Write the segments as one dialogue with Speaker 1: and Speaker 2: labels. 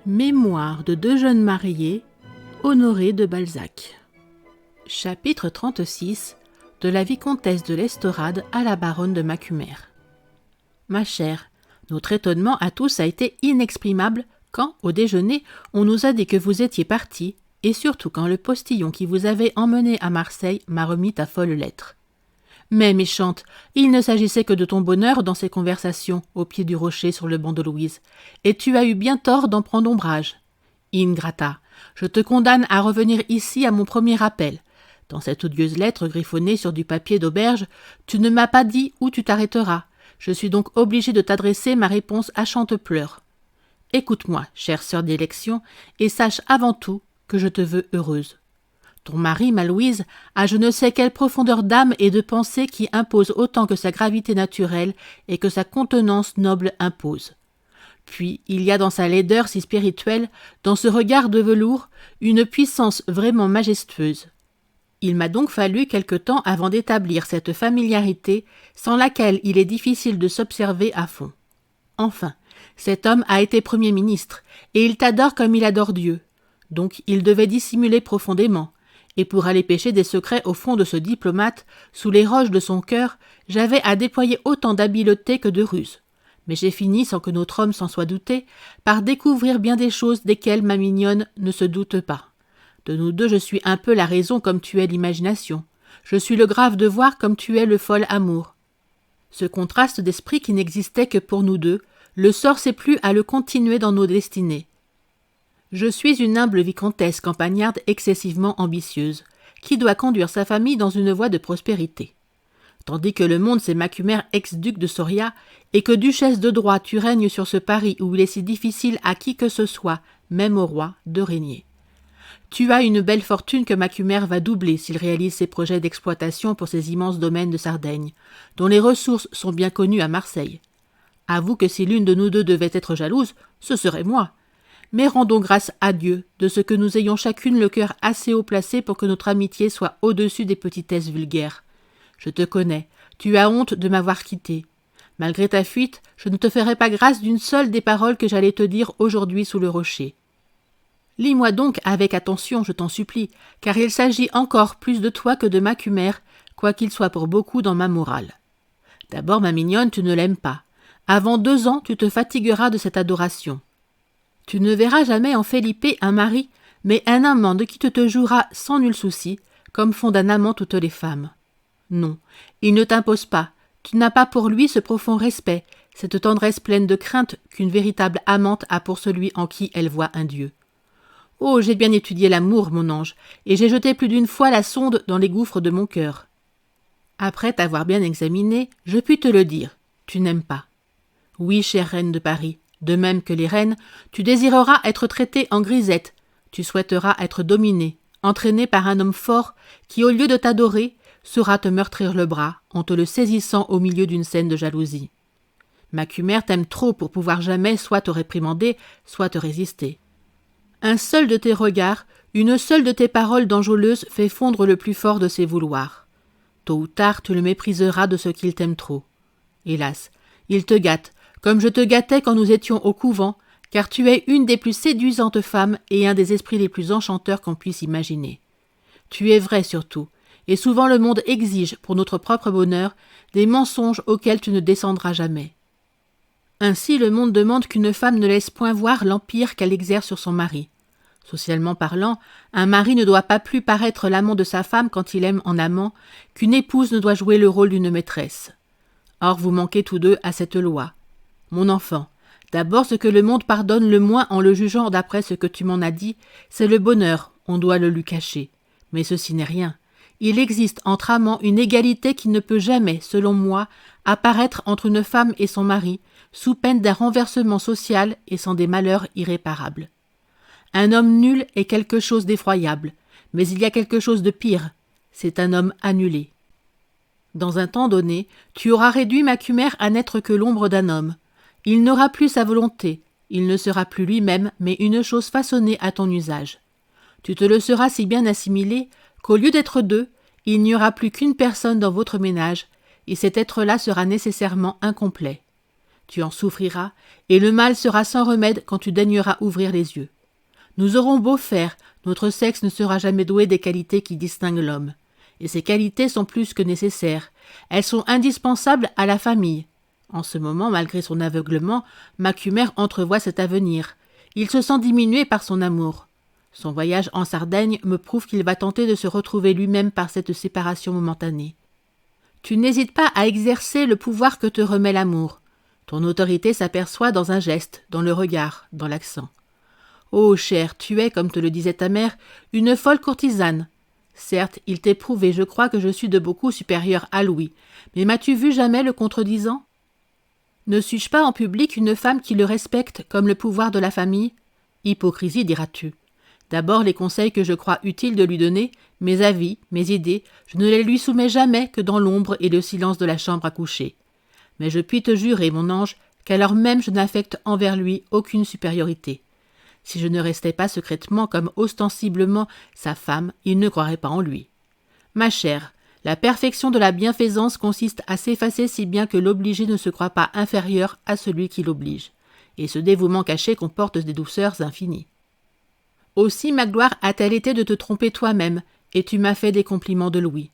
Speaker 1: Mémoires de deux jeunes mariés, Honoré de Balzac. Chapitre 36 de la vicomtesse de l'Estorade à la baronne de Macumer. Ma chère, notre étonnement à tous a été inexprimable quand, au déjeuner, on nous a dit que vous étiez partie, et surtout quand le postillon qui vous avait emmené à Marseille m'a remis ta folle lettre. Mais, méchante, il ne s'agissait que de ton bonheur dans ces conversations, au pied du rocher sur le banc de Louise, et tu as eu bien tort d'en prendre ombrage. Ingrata, je te condamne à revenir ici à mon premier appel. Dans cette odieuse lettre griffonnée sur du papier d'auberge, tu ne m'as pas dit où tu t'arrêteras. Je suis donc obligée de t'adresser ma réponse à chante-pleurs. Écoute-moi, chère sœur d'élection, et sache avant tout que je te veux heureuse. Ton mari, ma Louise, a je ne sais quelle profondeur d'âme et de pensée qui impose autant que sa gravité naturelle et que sa contenance noble impose. Puis, il y a dans sa laideur si spirituelle, dans ce regard de velours, une puissance vraiment majestueuse. Il m'a donc fallu quelque temps avant d'établir cette familiarité sans laquelle il est difficile de s'observer à fond. Enfin, cet homme a été Premier ministre, et il t'adore comme il adore Dieu. Donc il devait dissimuler profondément. Et pour aller pêcher des secrets au fond de ce diplomate, sous les roches de son cœur, j'avais à déployer autant d'habileté que de ruse. Mais j'ai fini, sans que notre homme s'en soit douté, par découvrir bien des choses desquelles ma mignonne ne se doute pas. De nous deux, je suis un peu la raison comme tu es l'imagination. Je suis le grave devoir comme tu es le fol amour. Ce contraste d'esprit qui n'existait que pour nous deux, le sort s'est plu à le continuer dans nos destinées. Je suis une humble vicomtesse campagnarde excessivement ambitieuse, qui doit conduire sa famille dans une voie de prospérité. Tandis que le monde c'est Macumer ex-duc de Soria, et que duchesse de droit tu règnes sur ce Paris où il est si difficile à qui que ce soit, même au roi, de régner. Tu as une belle fortune que Macumer va doubler s'il réalise ses projets d'exploitation pour ses immenses domaines de Sardaigne, dont les ressources sont bien connues à Marseille. Avoue que si l'une de nous deux devait être jalouse, ce serait moi. Mais rendons grâce à Dieu de ce que nous ayons chacune le cœur assez haut placé pour que notre amitié soit au-dessus des petitesses vulgaires. Je te connais, tu as honte de m'avoir quitté. Malgré ta fuite, je ne te ferai pas grâce d'une seule des paroles que j'allais te dire aujourd'hui sous le rocher. Lis-moi donc avec attention, je t'en supplie, car il s'agit encore plus de toi que de Macumer, quoiqu'il soit pour beaucoup dans ma morale. D'abord, ma mignonne, tu ne l'aimes pas. Avant 2 ans, tu te fatigueras de cette adoration. Tu ne verras jamais en Felipe un mari, mais un amant de qui tu te joueras sans nul souci, comme font d'un amant toutes les femmes. Non, il ne t'impose pas, tu n'as pas pour lui ce profond respect, cette tendresse pleine de crainte qu'une véritable amante a pour celui en qui elle voit un Dieu. Oh, j'ai bien étudié l'amour, mon ange, et j'ai jeté plus d'une fois la sonde dans les gouffres de mon cœur. Après t'avoir bien examiné, je puis te le dire, tu n'aimes pas. Oui, chère reine de Paris, de même que les reines, tu désireras être traitée en grisette, tu souhaiteras être dominée, entraînée par un homme fort qui, au lieu de t'adorer, saura te meurtrir le bras en te le saisissant au milieu d'une scène de jalousie. Macumer t'aime trop pour pouvoir jamais soit te réprimander, soit te résister. Un seul de tes regards, une seule de tes paroles d'enjôleuse fait fondre le plus fort de ses vouloirs. Tôt ou tard, tu le mépriseras de ce qu'il t'aime trop. Hélas, il te gâte, comme je te gâtais quand nous étions au couvent, car tu es une des plus séduisantes femmes et un des esprits les plus enchanteurs qu'on puisse imaginer. Tu es vrai surtout, et souvent le monde exige, pour notre propre bonheur, des mensonges auxquels tu ne descendras jamais. Ainsi le monde demande qu'une femme ne laisse point voir l'empire qu'elle exerce sur son mari. Socialement parlant, un mari ne doit pas plus paraître l'amant de sa femme quand il aime en amant, qu'une épouse ne doit jouer le rôle d'une maîtresse. Or vous manquez tous deux à cette loi. Mon enfant, d'abord ce que le monde pardonne le moins en le jugeant d'après ce que tu m'en as dit, c'est le bonheur, on doit le lui cacher. Mais ceci n'est rien. Il existe entre amants une égalité qui ne peut jamais, selon moi, apparaître entre une femme et son mari, sous peine d'un renversement social et sans des malheurs irréparables. Un homme nul est quelque chose d'effroyable, mais il y a quelque chose de pire, c'est un homme annulé. Dans un temps donné, tu auras réduit Macumer à n'être que l'ombre d'un homme. Il n'aura plus sa volonté, il ne sera plus lui-même, mais une chose façonnée à ton usage. Tu te le seras si bien assimilé qu'au lieu d'être 2, il n'y aura plus qu'une personne dans votre ménage, et cet être-là sera nécessairement incomplet. Tu en souffriras, et le mal sera sans remède quand tu daigneras ouvrir les yeux. Nous aurons beau faire, notre sexe ne sera jamais doué des qualités qui distinguent l'homme. Et ces qualités sont plus que nécessaires. Elles sont indispensables à la famille. En ce moment, malgré son aveuglement, Macumer entrevoit cet avenir. Il se sent diminué par son amour. Son voyage en Sardaigne me prouve qu'il va tenter de se retrouver lui-même par cette séparation momentanée. Tu n'hésites pas à exercer le pouvoir que te remet l'amour. Ton autorité s'aperçoit dans un geste, dans le regard, dans l'accent. Ô cher, tu es, comme te le disait ta mère, une folle courtisane. Certes, il t'est prouvé, je crois, que je suis de beaucoup supérieure à Louis, mais m'as-tu vu jamais le contredisant? Ne suis-je pas en public une femme qui le respecte comme le pouvoir de la famille? Hypocrisie, diras-tu. D'abord, les conseils que je crois utile de lui donner, mes avis, mes idées, je ne les lui soumets jamais que dans l'ombre et le silence de la chambre à coucher. Mais je puis te jurer, mon ange, qu'alors même je n'affecte envers lui aucune supériorité. Si je ne restais pas secrètement comme ostensiblement sa femme, il ne croirait pas en lui. Ma chère, la perfection de la bienfaisance consiste à s'effacer si bien que l'obligé ne se croit pas inférieur à celui qui l'oblige, et ce dévouement caché comporte des douceurs infinies. Aussi ma gloire a-t-elle été de te tromper toi-même, et tu m'as fait des compliments de Louis.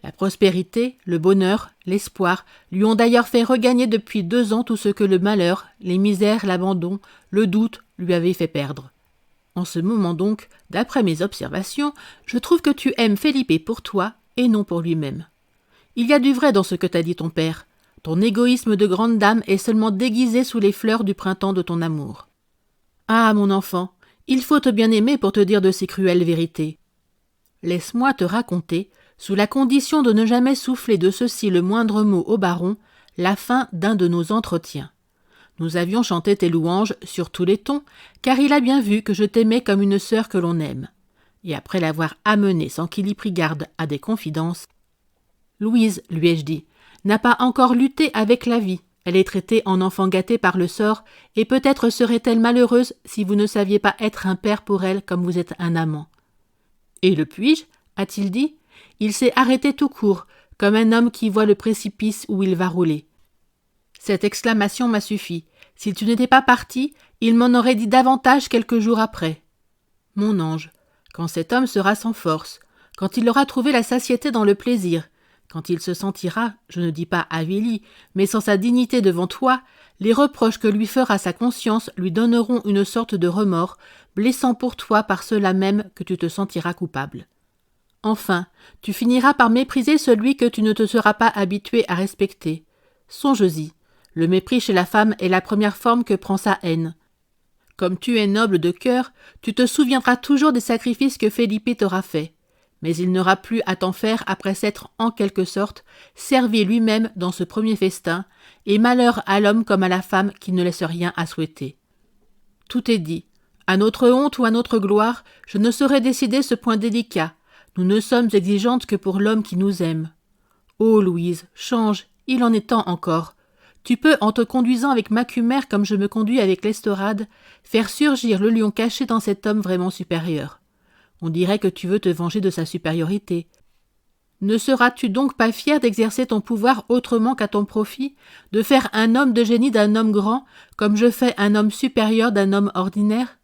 Speaker 1: La prospérité, le bonheur, l'espoir lui ont d'ailleurs fait regagner depuis 2 ans tout ce que le malheur, les misères, l'abandon, le doute lui avaient fait perdre. En ce moment donc, d'après mes observations, je trouve que tu aimes Felipe pour toi et non pour lui-même. Il y a du vrai dans ce que t'a dit ton père. Ton égoïsme de grande dame est seulement déguisé sous les fleurs du printemps de ton amour. Ah, mon enfant, il faut te bien aimer pour te dire de si cruelles vérités. Laisse-moi te raconter, sous la condition de ne jamais souffler de ceci le moindre mot au baron, la fin d'un de nos entretiens. Nous avions chanté tes louanges sur tous les tons, car il a bien vu que je t'aimais comme une sœur que l'on aime. Et après l'avoir amené sans qu'il y prit garde à des confidences, « Louise, lui ai-je dit, n'a pas encore lutté avec la vie. Elle est traitée en enfant gâté par le sort, et peut-être serait-elle malheureuse si vous ne saviez pas être un père pour elle comme vous êtes un amant. » « Et le puis-je » a-t-il dit. Il s'est arrêté tout court, comme un homme qui voit le précipice où il va rouler. Cette exclamation m'a suffi. Si tu n'étais pas parti, il m'en aurait dit davantage quelques jours après. Mon ange, quand cet homme sera sans force, quand il aura trouvé la satiété dans le plaisir, quand il se sentira, je ne dis pas avili, mais sans sa dignité devant toi, les reproches que lui fera sa conscience lui donneront une sorte de remords, blessant pour toi par cela même que tu te sentiras coupable. Enfin, tu finiras par mépriser celui que tu ne te seras pas habitué à respecter. Songe-y, le mépris chez la femme est la première forme que prend sa haine. Comme tu es noble de cœur, tu te souviendras toujours des sacrifices que Felipe t'aura faits. Mais il n'aura plus à t'en faire après s'être, en quelque sorte, servi lui-même dans ce premier festin, et malheur à l'homme comme à la femme qui ne laisse rien à souhaiter. Tout est dit. À notre honte ou à notre gloire, je ne saurais décider ce point délicat. Nous ne sommes exigeantes que pour l'homme qui nous aime. Ô Louise, change, il en est temps encore. Tu peux, en te conduisant avec Macumer comme je me conduis avec l'Estorade, faire surgir le lion caché dans cet homme vraiment supérieur. On dirait que tu veux te venger de sa supériorité. Ne seras-tu donc pas fier d'exercer ton pouvoir autrement qu'à ton profit, de faire un homme de génie d'un homme grand, comme je fais un homme supérieur d'un homme ordinaire?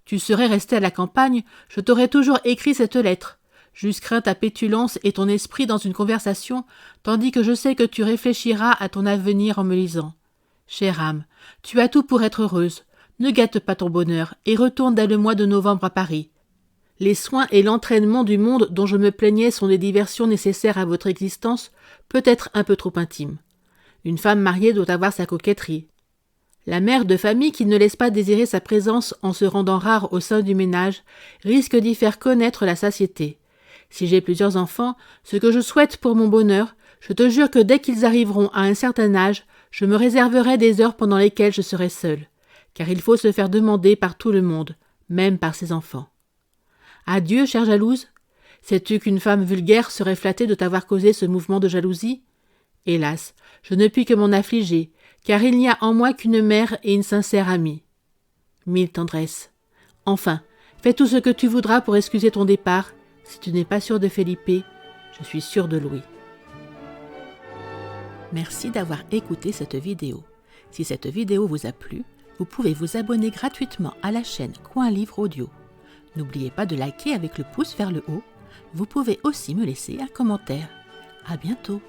Speaker 1: Tu serais resté à la campagne, je t'aurais toujours écrit cette lettre. J'eusse craint ta pétulance et ton esprit dans une conversation, tandis que je sais que tu réfléchiras à ton avenir en me lisant. Chère âme, tu as tout pour être heureuse. Ne gâte pas ton bonheur et retourne dès le mois de novembre à Paris. Les soins et l'entraînement du monde dont je me plaignais sont des diversions nécessaires à votre existence, peut-être un peu trop intimes. Une femme mariée doit avoir sa coquetterie. La mère de famille qui ne laisse pas désirer sa présence en se rendant rare au sein du ménage risque d'y faire connaître la satiété. Si j'ai plusieurs enfants, ce que je souhaite pour mon bonheur, je te jure que dès qu'ils arriveront à un certain âge, je me réserverai des heures pendant lesquelles je serai seule, car il faut se faire demander par tout le monde, même par ses enfants. Adieu, chère jalouse. Sais-tu qu'une femme vulgaire serait flattée de t'avoir causé ce mouvement de jalousie? Hélas, je ne puis que m'en affliger, car il n'y a en moi qu'une mère et une sincère amie. Mille tendresses. Enfin, fais tout ce que tu voudras pour excuser ton départ. Si tu n'es pas sûr de Felipe, je suis sûre de Louis. Merci d'avoir écouté cette vidéo. Si cette vidéo vous a plu, vous pouvez vous abonner gratuitement à la chaîne Coin Livre Audio. N'oubliez pas de liker avec le pouce vers le haut. Vous pouvez aussi me laisser un commentaire. À bientôt!